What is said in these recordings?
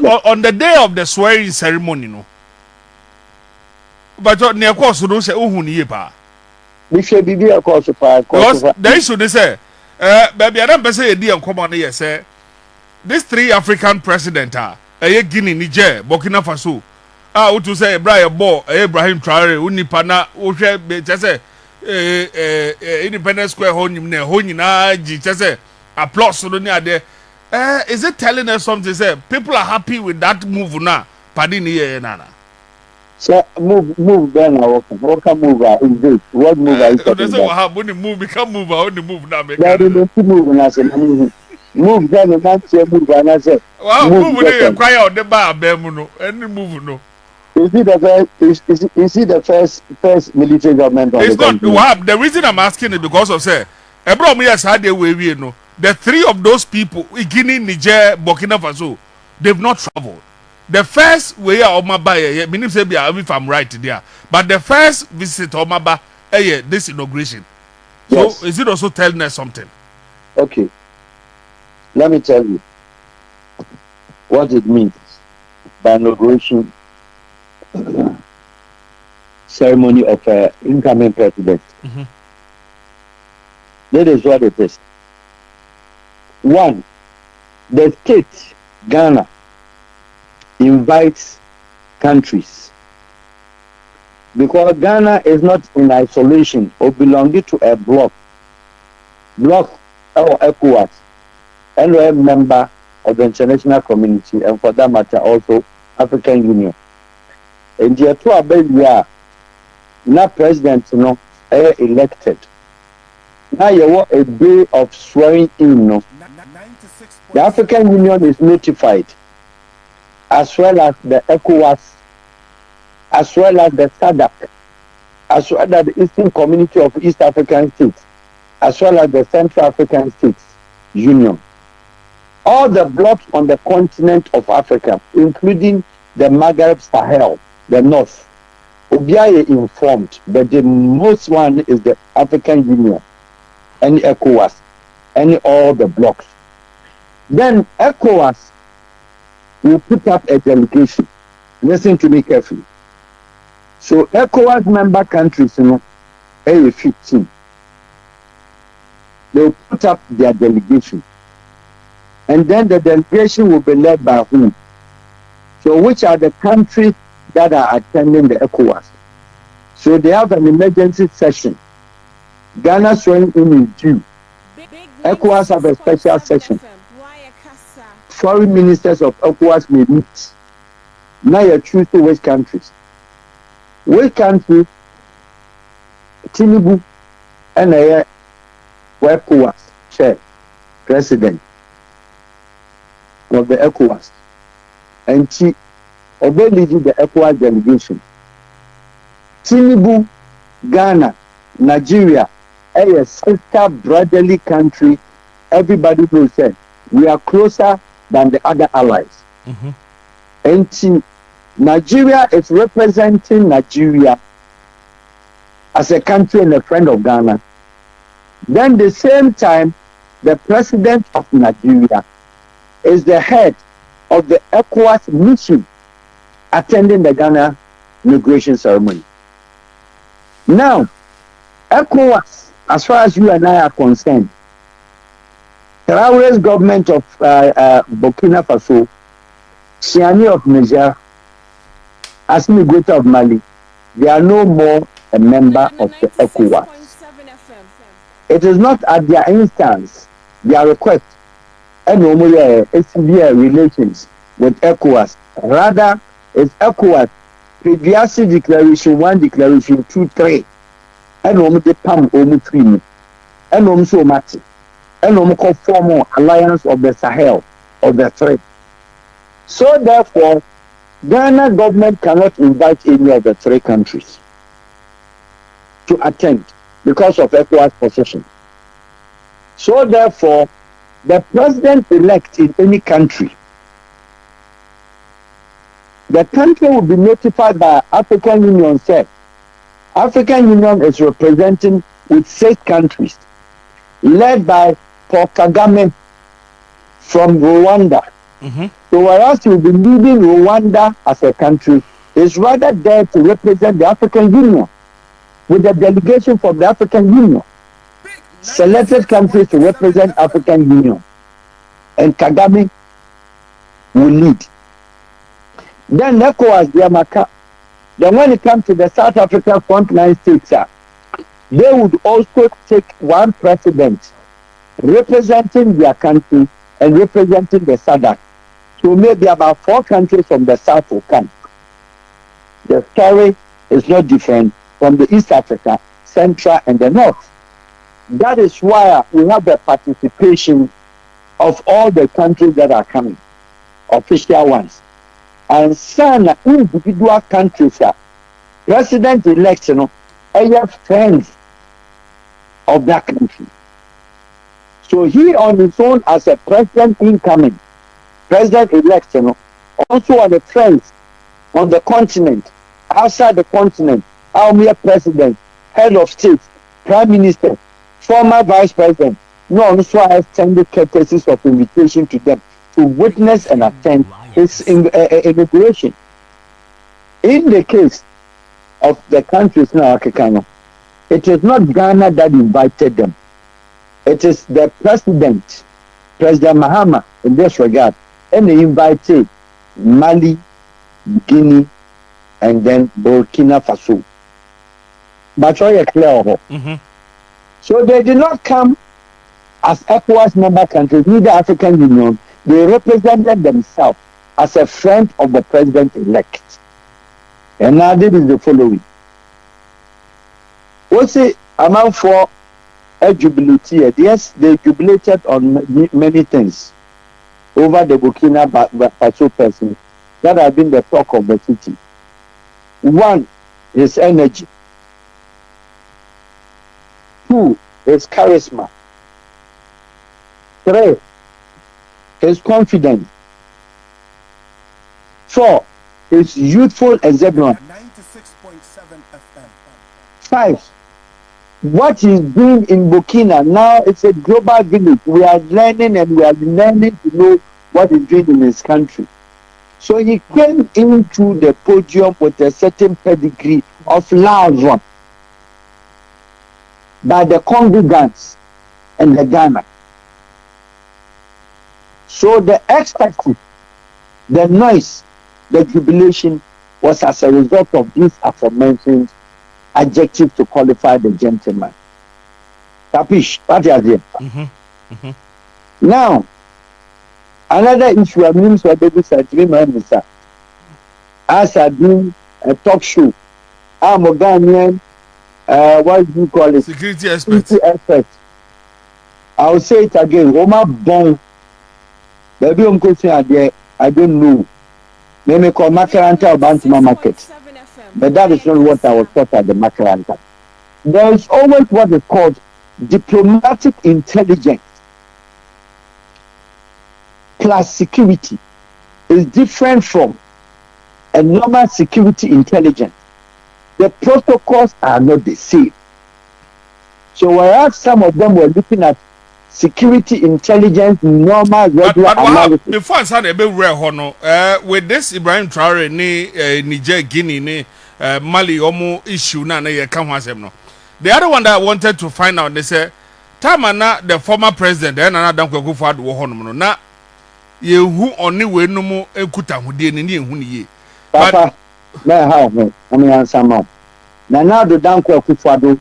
on the day of the swearing ceremony, no. But near course, no say, oh, who pa. We should be a course of fire. Because they should say, baby, I don't say a deal come on here, say, these 3 African presidents are Guinea, Niger, Burkina Faso. What to say, Brian Bo, Abraham Traore, Unipana, Ushe, just say, Independence Square, Honina, just say, applause to the near there. Is it telling us something? Say, people are happy with that move now. Padini, Nana. So move then what move is this? What move are you talking about? Wahab, when you move, become move, only move now. That is the move and I said move then you can't say move and I said move when you acquire on the bar bemuno any move no. Is it the first military government on it's the not Wahab. The reason I'm asking is because of say Ebro yes had their way we know. The 3 of those people, Guinea, Niger, Burkina Faso, they've not traveled. The first way of my buyer, meaning say if I'm right there, but the first visit of my buyer, this inauguration. Yes. So is it also telling us something? Okay. Let me tell you what it means by inauguration ceremony of an incoming president. Mm-hmm. That is what it is. 1, the state, Ghana, invites countries because Ghana is not in isolation or belonging to a bloc or ECOWAS, and we're a member of the international community, and for that matter also African Union. And the two are now president elected. Now you want a day of swearing in. No? The African Union is notified, as well as the ECOWAS, as well as the SADC, as well as the Eastern Community of East African States, as well as the Central African States Union. All the blocks on the continent of Africa, including the Maghreb Sahel, the North, Obiaye informed, but the most one is the African Union and ECOWAS and all the blocks. Then ECOWAS will put up a delegation. Listen to me carefully. So ECOWAS member countries, 15, they will put up their delegation. And then the delegation will be led by whom? So which are the countries that are attending the ECOWAS? So they have an emergency session. Ghana swearing in due. ECOWAS have a special session. Foreign ministers of ECOWAS may meet. Now you choose to which countries. Which country? Tinubu and ECOWAS chair, president of the ECOWAS. And she obeyed the ECOWAS delegation. Tinubu, Ghana, Nigeria, a sister brotherly country. Everybody knows that we are closer than the other allies. Mm-hmm. And Nigeria is representing Nigeria as a country and a friend of Ghana. Then the same time, the president of Nigeria is the head of the ECOWAS mission attending the Ghana inauguration ceremony. Now, ECOWAS, as far as you and I are concerned, Traore's government of Burkina Faso, Siani of Niger, Assimi Goïta of Mali, they are no more a member of the ECOWAS. It is not at their instance, their request, and normally SCBA relations with ECOWAS. Rather, it's ECOWAS, previous declaration 1, declaration 2, 3, and normally PAM 3, and also Mati, and normally form alliance of the Sahel, of the threat. So therefore, Ghana government cannot invite any of the 3 countries to attend because of ECOWAS position. So therefore, the president-elect in any country, the country will be notified by African Union. Said African Union is representing with 6 countries, led by Paul Kagame from Rwanda, So whereas he will be leading Rwanda as a country, is rather there to represent the African Union with a delegation from the African Union, selected countries to represent African Union, and Kagame will lead. Then ECOWAS, the Amaka. Then when it comes to the South African frontline states, they would also take one president representing their country and representing the SADC. So maybe about 4 countries from the South will come. The story is not different from the East Africa, Central, and the North. That is why we have the participation of all the countries that are coming, official ones. And some individual countries, president election, have friends of that country. So he on his own as a president incoming, president election, also are the friends on the continent, outside the continent, our mere president, head of state, prime minister, former vice president, no also has extended courtesies of invitation to them to witness and attend his inauguration. In the case of the countries now, it is not Ghana that invited them. It is the president, President Mahama, in this regard, and they invited Mali, Guinea, and then Burkina Faso. But all clear. So they did not come as ECOWAS member countries, neither African Union. They represented themselves as a friend of the president-elect. And now this is the following. What's it amount for a jubilate? Yes, they jubilated on many things over the Burkina Faso person that have been the talk of the city. One is energy. 2 is charisma. 3 is confidence. 4 is youthful exuberance. 5, what he's doing in Burkina now, it's a global village. We are learning and we are learning to know what he's doing in his country. So he came into the podium with a certain pedigree of love by the congregants and the Ghana. So the ecstasy, the noise, the jubilation was as a result of these aforementioned adjectives to qualify the gentleman. Capish? What is it? Now, another issue of names for baby said, as I do a talk show, I'm a Ghanaian, what do you call it? Security expert. I'll say it again. Roma Bon. Baby, I'm going to I don't know. Maybe call Makaranta or Bantima Market. But that is not what I was taught at the Makaranta. There is always what is called diplomatic intelligence plus security is different from a normal security intelligence. The protocols are not the same. So whereas some of them were looking at security intelligence, normal, regular analysis. Before I started with this Ibrahim Traore, Niger, Guinea, Mali, Omo issue, the other one that I wanted to find out, they say, Tamana, the former president, and another don't go for now, you who only way no more Ekuta who did in Papa, I mean, answer now. Now the Danko Kufado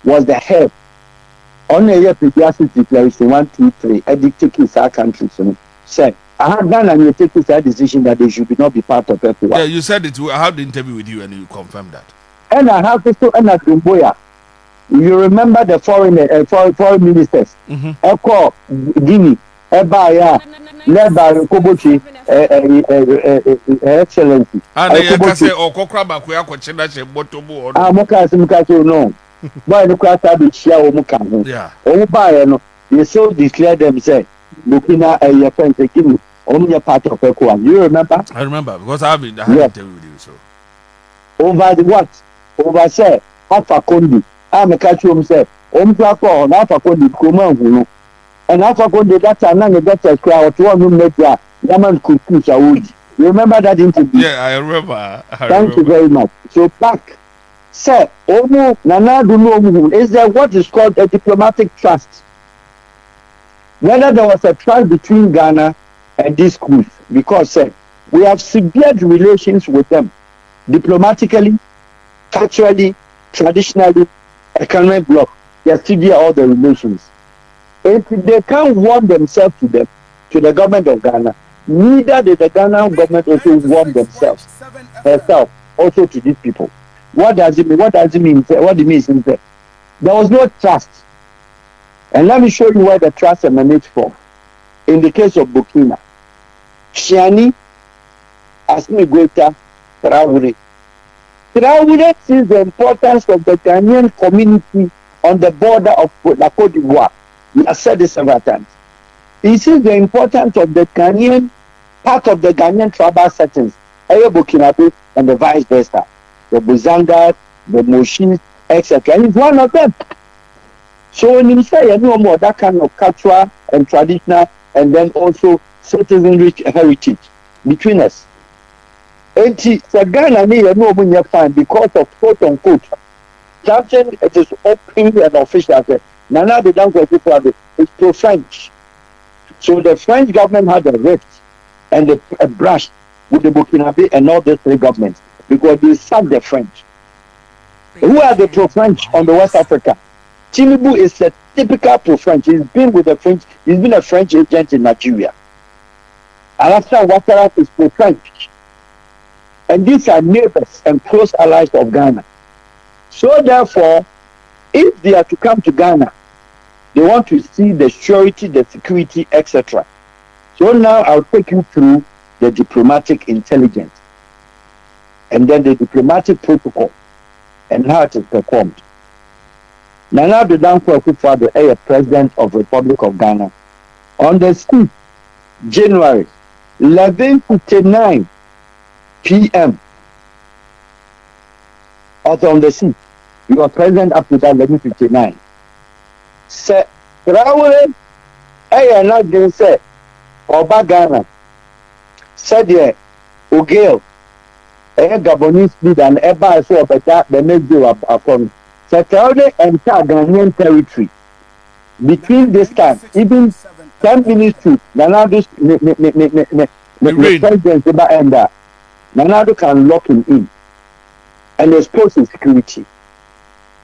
was the head. On a year pediatric declaration 1, 2, 3, edicted in our country. Said, I had done and you take this decision that they should not be part of ECOWAS. Yeah, you said it. I had the interview with you and you confirmed that. And I have to and at Dumboya. You remember the foreign ministers? Eko, Guinea, Ebaya, led by Kobochi, Excellency. And they say, "Oh, Kokraba, we are watching that Botobo." Ah, Mukasu, no. Why the class have it share Mukamu? Yeah. Oh, by they so declare themselves. Burkina, your friends, Guinea, only a part of ECOWAS. You remember? I remember because I had interview with you. So over the what? Over say, Alpha Condi. I'm a catch himself. Alpha Condi, Kuma, And after going the data, now the data crowd, one media, Yaman Kuku Saudi. You remember that interview? Yeah, I remember. Thank you very much. So back, sir, Omo Nana Duno is there what is called a diplomatic trust. Whether there was a trust between Ghana and these schools, because sir, we have severed relations with them, diplomatically, culturally, traditionally, economic bloc. They have severed all the relations. If they can't warm themselves to them, to the government of Ghana, neither did the Ghana government also warm themselves, herself, also to these people. What does it mean? What does it mean? What it means is that there was no trust. And let me show you where the trust emanates from. In the case of Burkina, Shiani, Asmi Goita, Traore. Traore sees the importance of the Ghanaian community on the border of La Côte d'Ivoire. We have said this several times. He sees the importance of the Ghanaian, part of the Ghanaian tribal settings, Burkina and the vice versa. The Buzanga, the Moshis, etc. And he's one of them. So when you say you know more that kind of cultural and traditional and then also citizenry heritage between us. And the Ghana you know when you find because of quote unquote something it is open and official. Nana the down for people is pro-French. So the French government had a rift and a brush with the Burkina and all the three governments because they sacked the French. Who are the pro-French on the West Africa? Tinubu is a typical pro-French. He's been with the French. He's been a French agent in Nigeria. Alassane Ouattara is pro-French. And these are neighbors and close allies of Ghana. So therefore, if they are to come to Ghana, they want to see the surety, the security, etc. So now I'll take you through the diplomatic intelligence and then the diplomatic protocol and how it is performed. Nana Addo Dankwa Akufo-Addo, President of the Republic of Ghana, on the 6th January, 11:59 p.m. Also on the 6th, you are present up to that 11:59. Sir Traore, not being said, Oba Ghana, said there, Ogale, Gabonese leader and Eba so about the next day upon. Sir Traore enter Ghanaian territory. Between this time, even 10 minutes to Nanado's president ender, Nanado can lock him in and expose his security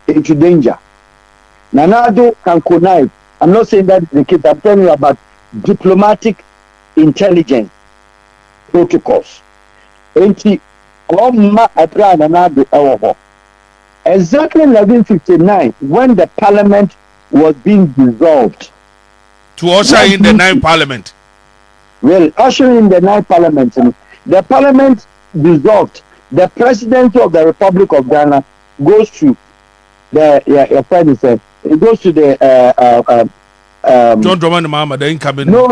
into danger. Nanado can connive. I'm not saying that is the case. I'm telling you about diplomatic intelligence protocols. Exactly 11:59 when the parliament was being dissolved. To usher in the ninth parliament. Well, ushering in the ninth parliament. The parliament dissolved. The presidency of the Republic of Ghana goes to the your friend said it goes to the John Dramani Mahama, the incoming. No.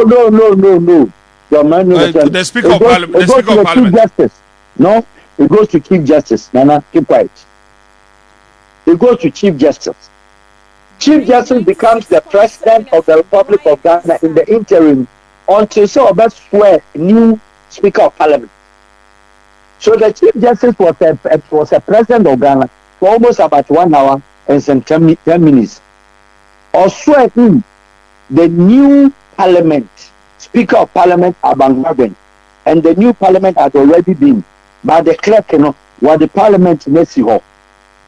The Speaker of Parliament. The Speaker of Parliament. Chief Justice. No, it goes to Chief Justice. Nana, keep quiet. It goes to Chief Justice. Chief Justice becomes the President of the Republic of Ghana in the interim until so about swear new Speaker of Parliament. So the Chief Justice was a President of Ghana for almost about 1 hour and some 10 minutes. Or swear in the new Parliament, Speaker of Parliament Abang, and the new Parliament had already been by the clerk, what the Parliament next year,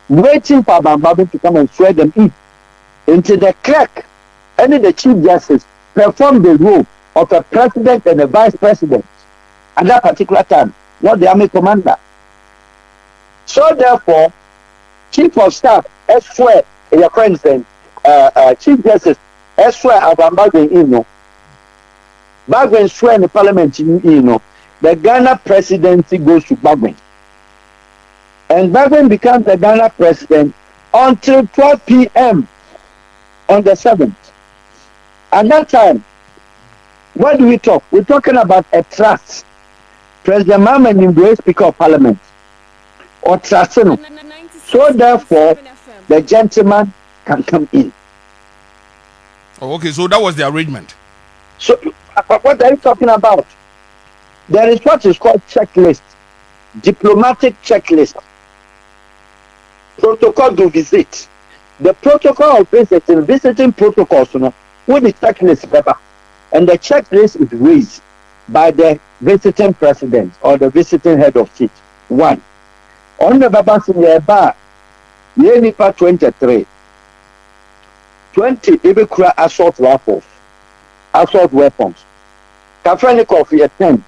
waiting for Abang to come and swear them in. Until the clerk and the Chief Justice perform the role of a president and a vice president at that particular time, not the army commander. So therefore, Chief of Staff, swear your friends and Chief Justice, swear Abang, Bagwen swear in the parliament, the Ghana presidency goes to Bagwen. And Bagwen becomes the Ghana president until 12 p.m. on the 7th. At that time, what do we talk? We're talking about a trust. President Mahama is Speaker of Parliament. Or trust. So therefore, the gentleman can come in. Oh, okay, so that was the arrangement. So, what are you talking about? There is what is called checklist, diplomatic checklist, protocol to visit. The protocol of visiting protocols, you know, with the checklist paper, and the checklist is raised by the visiting president or the visiting head of state. One, on the paper, Yenipa 23, 20 Ibekura assault rifles, assault weapons, Kafranikov 10,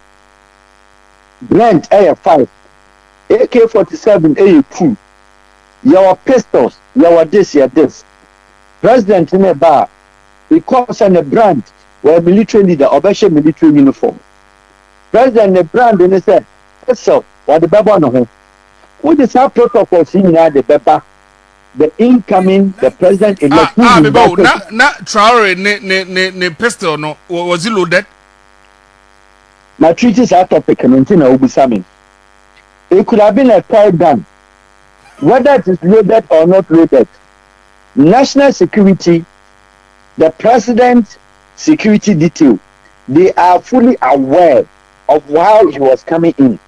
Brent 5, AK-47 2, your pistols, your this. President in a bar, because and a brand were military leader or military uniform. President the brand in a said, so what the Baba no home. What is our protocol seeing now the Baba? The incoming, the president elect. Na Traore ne pistol no was he loaded? My treaties are topic and until now be. It could have been a toy gun. Whether it is loaded or not loaded, national security, the president security detail, they are fully aware of how he was coming in,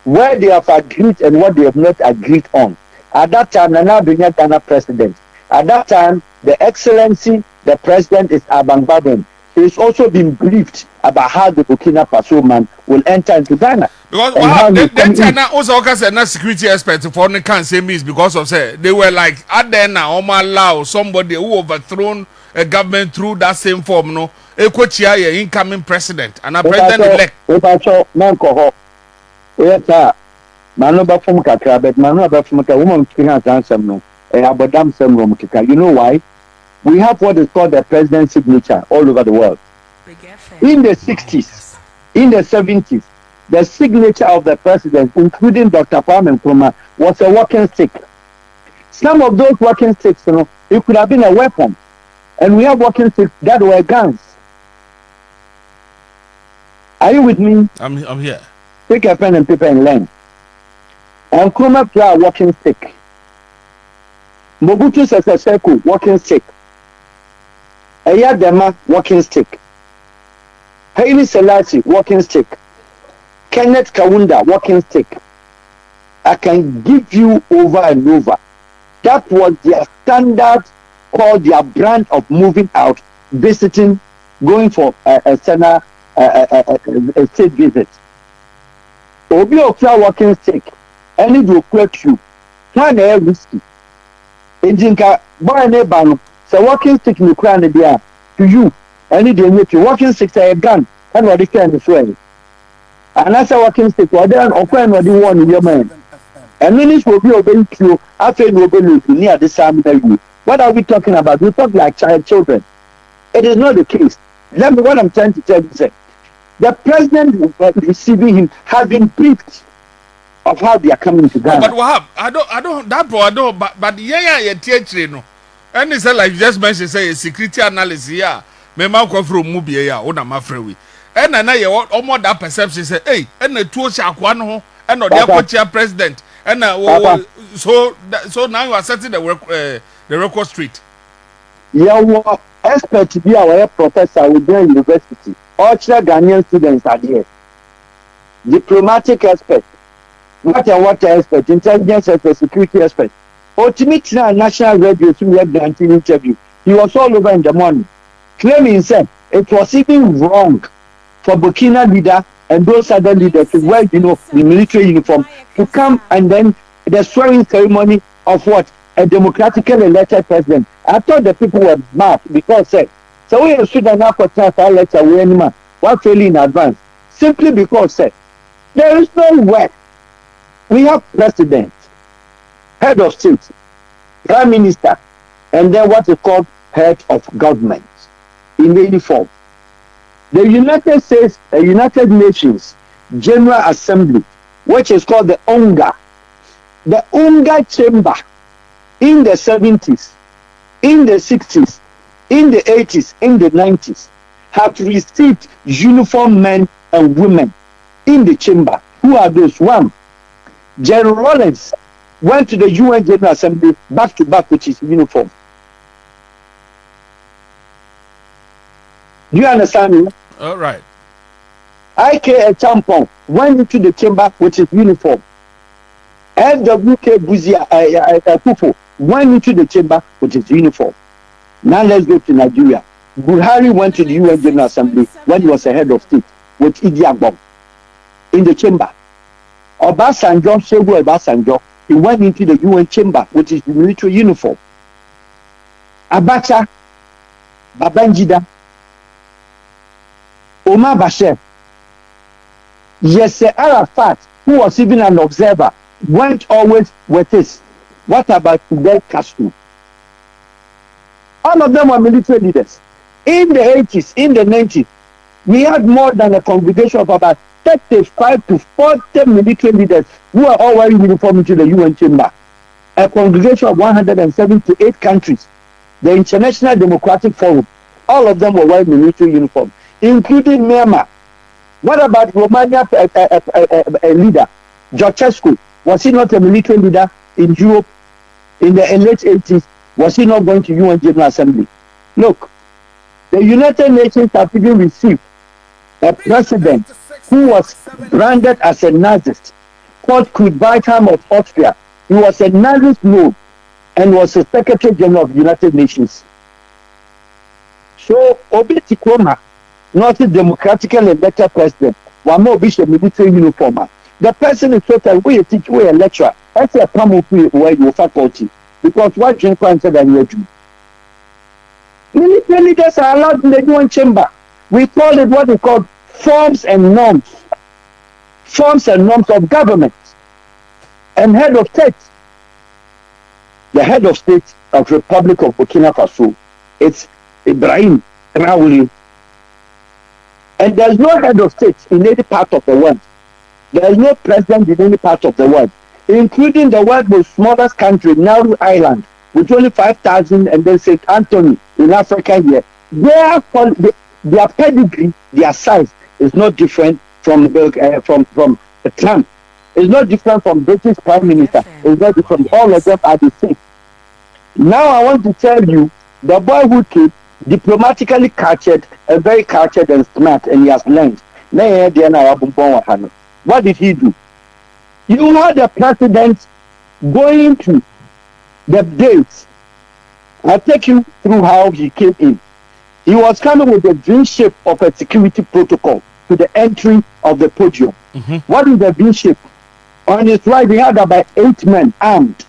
where they have agreed and what they have not agreed on. At that time, Nana Ghana president. At that time, the Excellency, the president is Abang Baden. He is also been briefed about how the Burkina Faso man will enter into Ghana. Because that also na security experts for the can't say me is because of say they were like Adena allow somebody who overthrown a government through that same form, no, Ekochia incoming president and a president elect. Mano ba from kakra but mano ba from ka woman kina ansem no abodam sem rom kika. You know why? We have what is called the president's signature all over the world. In the 60s, in the 70s, the signature of the president, including Dr. Kwame Nkrumah, was a walking stick. Some of those walking sticks, you know, it could have been a weapon. And we have walking sticks that were guns. Are you with me? I'm here. Take a pen and paper and learn. And Nkrumah play a walking stick. Mobutu Sese Seko walking stick. Eyadema walking stick. Haile Selassie walking stick. Kenneth Kaunda walking stick. I can give you over and over. That was their standard, called their brand of moving out, visiting, going for a state visit. Obi Okra walking stick. Any do quote you. One air risky. Injinka boy nebano. So walking stick no crown there to you. Any day make you walking stick a gun. And what they can sway. And that's a walking stick. What they are offering what you want in your mind. And then this will be obeying you. After you obey near the same you. What are we talking about? We talk like children. It is not the case. Let me what I'm trying to tell you is the president receiving him has been briefed of how they are coming to Ghana. But Wahab, I don't, but yeah, teacher, no. And it's like you just mentioned, say a security analysis, yeah. Me man come from Mubia, yeah, on my free. And I know almost that perception say, hey, and the two shall one ho, and not the president. And so now you are setting the record street. Yeah, expert to be our professor within university. All Ghanaian students are here. Diplomatic expert. What expert, intelligence expert, security expert. Ultimately, national radio to make the interview. He was all over in the morning, claiming himself it was even wrong for Burkina leader and those other leaders to wear, the military uniform to come and then the swearing ceremony of what a democratically elected president. I thought the people were mad because so we should not for chance I let away anymore. What really in advance? Simply because there is no way. We have president, head of state, prime minister, and then what is called head of government in the uniform. The United Nations General Assembly, which is called the UNGA, the UNGA chamber in the 70s, in the 60s, in the 80s, in the 90s, have received uniformed men and women in the chamber. Who are those? One, General Rawlings went to the UN General Assembly back to back with his uniform. Do you understand me? All right. IK Champon went into the chamber with his uniform. FWK Buzia Kufu went into the chamber with his uniform. Now let's go to Nigeria. Buhari went to the UN General Assembly when he was a head of state with Idi Agbon in the chamber. Obasanjo, Shehu Obasanjo, he went into the UN chamber with his military uniform. Abacha, Babangida, Omar Bashir, Yasser Arafat, who was even an observer, went always with this. What about Fidel Castro? All of them were military leaders. In the 80s, in the 90s, we had more than a congregation of about 35 to 40 military leaders who are all wearing uniform into the UN chamber. A congregation of 178 countries. The International Democratic Forum, all of them were wearing military uniform, including Myanmar. What about Romania leader, Ceausescu? Was he not a military leader in Europe in the late 80s? Was he not going to UN General Assembly? Look, the United Nations have even received a president who was branded as a Nazist, called Kurt of Austria. He was a Nazist node and was the Secretary General of the United Nations. So, Obi Tikroma, not a democratically elected president, one more bishop military uniform. The person is total, we a teacher, we a lecturer. That's a come up where you faculty. Because what drink said that you do. Military leaders are allowed in the UN chamber. We call it what we call forms and norms. Forms and norms of government. And head of state. The head of state of the Republic of Burkina Faso, it's Ibrahim Traoré. And there's no head of state in any part of the world. There is no president in any part of the world, including the world's most smallest country, Nauru Island, with only 5,000, and then St. Anthony in Africa here. Their pedigree, their size is not different from Trump. It's not different from British Prime Minister. It's not different. All of them are the same. Now I want to tell you, the boy who came diplomatically captured, very captured and smart, and he has learned. What did he do? You had the president going to the dates. I'll take you through how he came in. He was coming with the V shape of a security protocol to the entry of the podium. Mm-hmm. What is the V shape? On his right, he had about 8 men armed.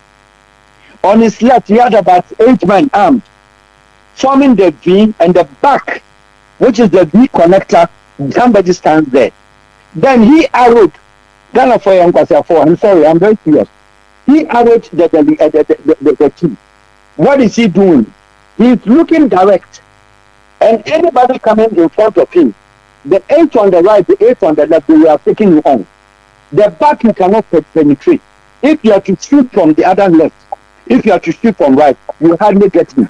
On his left, he had about 8 men armed, forming the V, and the back, which is the V connector, somebody stands there. Then he arrowed, I'm sorry, I'm very serious. He arrowed the team. What is he doing? He's looking direct, and anybody coming in front of him, the 8 on the right, the 8 on the left, they are taking you on. The back you cannot penetrate. If you are to shoot from the other left, if you are to shoot from right, you hardly get me.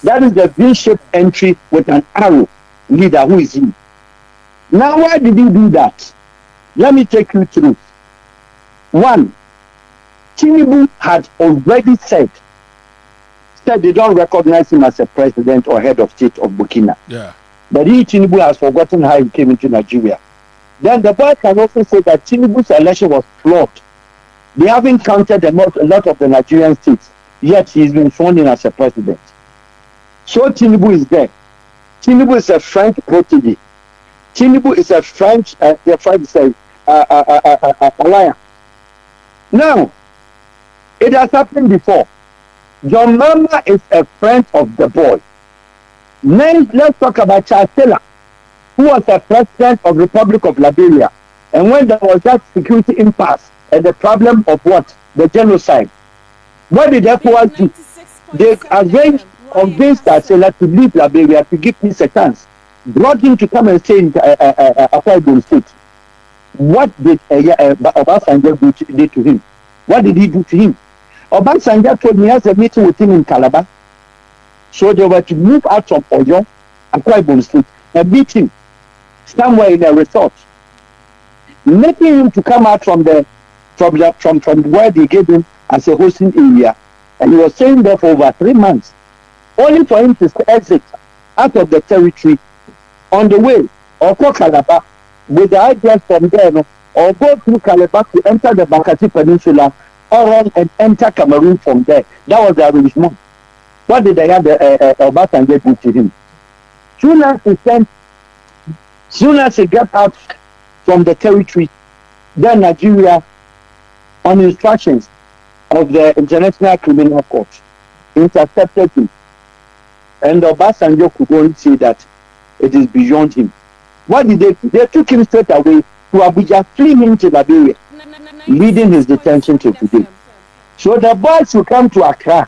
That is the V-shaped entry with an arrow leader who is he. Now, why did he do that? Let me take you through. 1, Tinubu had already said they don't recognize him as a president or head of state of Burkina. Yeah. But Tinubu has forgotten how he came into Nigeria. Then the boy can also say that Tinubu's election was flawed. They haven't counted a lot of the Nigerian states, yet he's been sworn in as a president. So Tinubu is there. Tinubu is a French protege. Tinubu is a French, the French say, liar. Now, it has happened before. John Mahama is a friend of the boy. Now, let's talk about Charles Taylor, who was a president of the Republic of Liberia. And when there was that security impasse and the problem of what? The genocide. What did ECOWAS do? They arranged, convinced Charles Taylor to leave Liberia to give peace a chance. Brought him to come and stay in Akwa Ibom State. What did Obasanjo do to him? What did he do to him? Obasanjo told me he has a meeting with him in Calabar. So they were to move out from Oyo, Akwa Ibom State, and meet him somewhere in a resort. Making him to come out from where they gave him as a hosting area. And he was staying there for over 3 months. Only for him to exit out of the territory on the way, or go Calabar, with the idea from there, no, or go through Calabar to enter the Bakassi Peninsula, or run and enter Cameroon from there. That was the arrangement. What did they have Obasanjo do to him? Soon as he got out from the territory, then Nigeria, on instructions of the International Criminal Court, intercepted him. And Obasanjo could only say that it is beyond him. What did they do? They took him straight away to Abuja, fleeing him to Liberia, leading his detention to today. So the boys who come to Accra,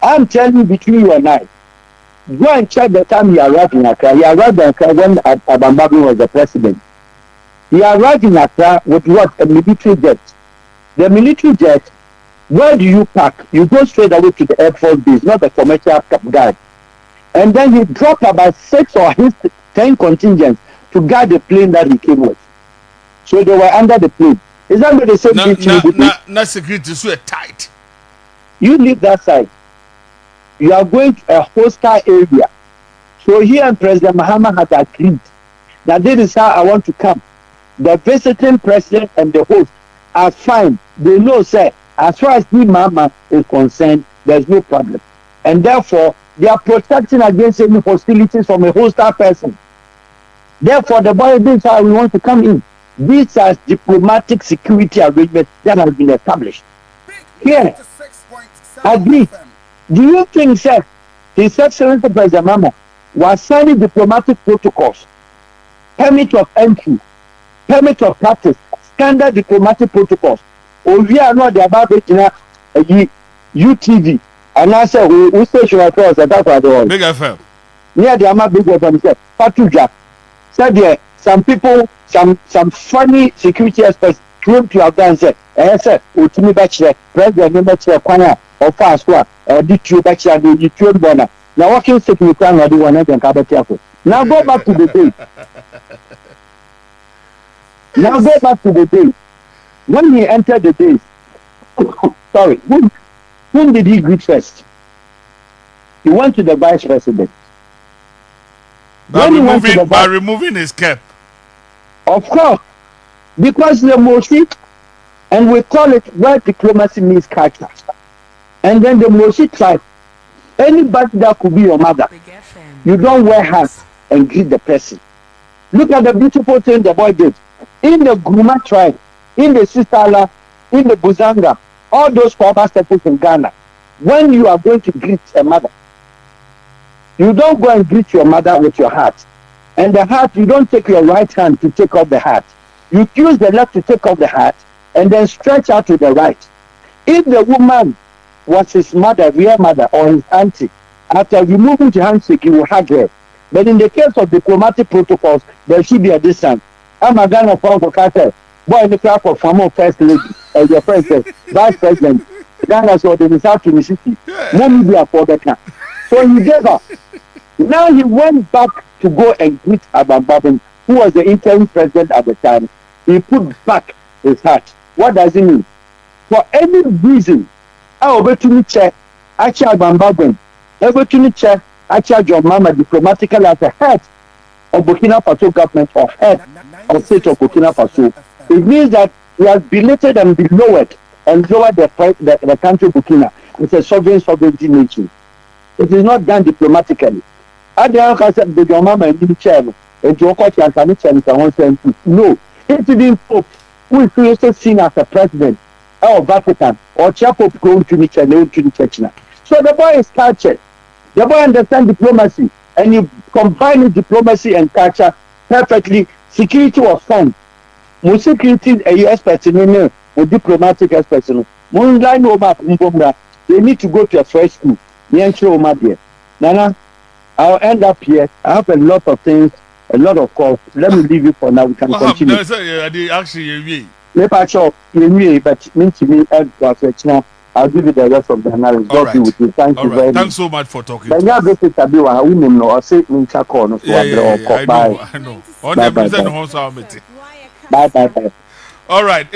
I'm telling you between you and I, go and check the time he arrived in Accra. He arrived in Accra when Abambabi was the president. He arrived in Accra with what? A military jet. The military jet, where do you park? You go straight away to the Air Force base, not the commercial guard. And then he dropped about 6 or 10 contingents to guard the plane that he came with. So they were under the plane. Is that what they said? Not security is so tight. You leave that side. You are going to a hostile area. So here and President Mahama had agreed that this is how I want to come. The visiting president and the host are fine. They know, sir, as far as the Mahama is concerned, there's no problem. And therefore, they are protecting against any hostilities from a hostile person. Therefore, the boy, this is how we want to come in. These are diplomatic security arrangements that have been established. Here, agree. Do you think, sir, His Excellency President Mahama was signing diplomatic protocols, permit of entry, permit of practice, standard diplomatic protocols? Or we are not about it in UTV. And I said, we station across at that all. Big FM. Near the Ama Big FM said, Patuja. Said there, some people, some funny security experts came to Afghan and said, sir, Utimi Bachelor, President Bachelor, Kwana, or Fastwa, or Ditu Bachelor, the Ditu Bona. Now, what can security plan or do one and careful? Now go back to the day. Now go back to the day. When he entered the days, sorry, whom did he greet first? He went to the vice president. By removing his cap. Of course, because the Moshi, and we call it where diplomacy means culture. And then the Moshi tribe, anybody that could be your mother, you don't wear hats and greet the person. Look at the beautiful thing the boy did. In the Guma tribe, in the Sistala, in the Buzanga, all those former settlers in Ghana, when you are going to greet a mother, you don't go and greet your mother with your heart. And the heart, you don't take your right hand to take off the heart. You use the left to take off the heart and then stretch out to the right. If the woman was his mother, real mother, or his auntie, after removing the handshake, he will hug her. But in the case of diplomatic protocols, there should be a distance. I'm a Ghana for Carter. Boy, in the crowd for former first lady, as your friend said, vice president, Ghana's organization to Mississippi. No media for that now. So he gave up. Now he went back to go and greet Abambabin, who was the interim president at the time. He put back his heart. What does it mean? For any reason, I will to me check, actually Abambabin, ever to me check, actually John Mama diplomatically as a head of Burkina Faso government or head of state of Burkina Faso. It means that he has belated and been lowered the country Burkina. It's a sovereignty nation. It is not done diplomatically. No, it didn't Pope, who is also seen as a president or Vatican or chair Pope going to the church now. So the boy is cultured. The boy understands diplomacy and he combines diplomacy and culture perfectly. Security was fine. Most security experts in diplomatic experts. They need to go to a fresh school. Nana, I'll end up here. I have a lot of things, a lot of calls. Let me leave you for now. We can continue. Actually, but mean to me, I'll give you the rest of the analysis. God be with you. Thank you very much. Thanks so much for talking. But yeah, this is Tabiwa. I will say I know. On the present, bye. All right.